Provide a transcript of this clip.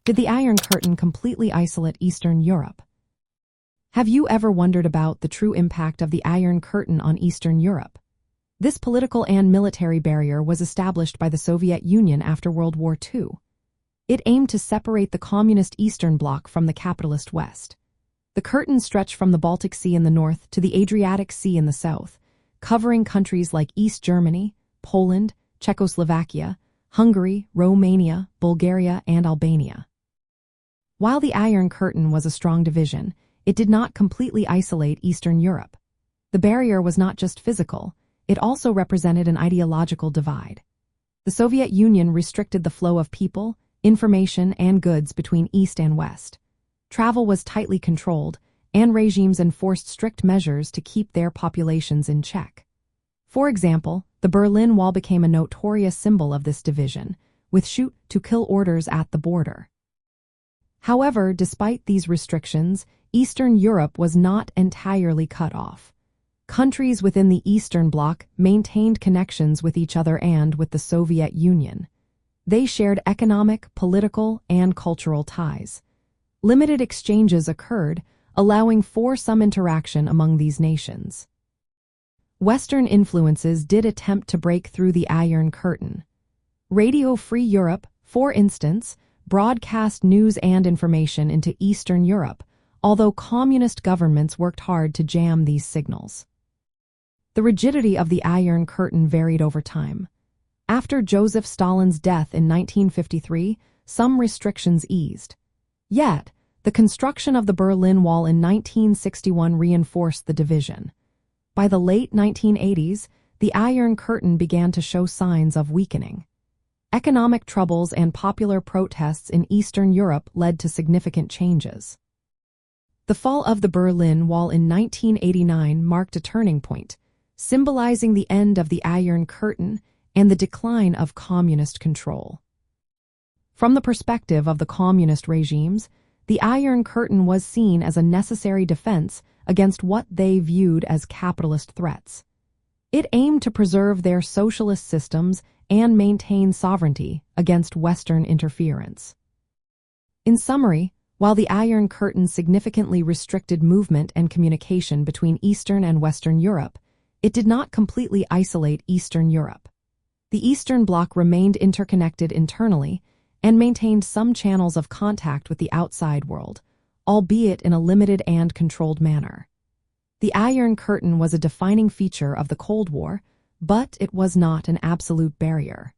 Did the Iron Curtain completely isolate Eastern Europe? Have you ever wondered about the true impact of the Iron Curtain on Eastern Europe? This political and military barrier was established by the Soviet Union after World War II. It aimed to separate the communist Eastern Bloc from the capitalist West. The curtain stretched from the Baltic Sea in the north to the Adriatic Sea in the south, covering countries like East Germany, Poland, Czechoslovakia, Hungary, Romania, Bulgaria, and Albania. While the Iron Curtain was a strong division, it did not completely isolate Eastern Europe. The barrier was not just physical, it also represented an ideological divide. The Soviet Union restricted the flow of people, information, and goods between East and West. Travel was tightly controlled, and regimes enforced strict measures to keep their populations in check. For example, the Berlin Wall became a notorious symbol of this division, with shoot-to-kill orders at the border. However, despite these restrictions, Eastern Europe was not entirely cut off. Countries within the Eastern Bloc maintained connections with each other and with the Soviet Union. They shared economic, political, and cultural ties. Limited exchanges occurred, allowing for some interaction among these nations. Western influences did attempt to break through the Iron Curtain. Radio Free Europe, for instance, broadcast news and information into Eastern Europe, although communist governments worked hard to jam these signals. The rigidity of the Iron Curtain varied over time. After Joseph Stalin's death in 1953, some restrictions eased. Yet, the construction of the Berlin Wall in 1961 reinforced the division. By the late 1980s, the Iron Curtain began to show signs of weakening. Economic troubles and popular protests in Eastern Europe led to significant changes. The fall of the Berlin Wall in 1989 marked a turning point, symbolizing the end of the Iron Curtain and the decline of communist control. From the perspective of the communist regimes, the Iron Curtain was seen as a necessary defense against what they viewed as capitalist threats. It aimed to preserve their socialist systems and maintain sovereignty against Western interference. In summary, while the Iron Curtain significantly restricted movement and communication between Eastern and Western Europe, it did not completely isolate Eastern Europe. The Eastern Bloc remained interconnected internally and maintained some channels of contact with the outside world, albeit in a limited and controlled manner. The Iron Curtain was a defining feature of the Cold War, but it was not an absolute barrier.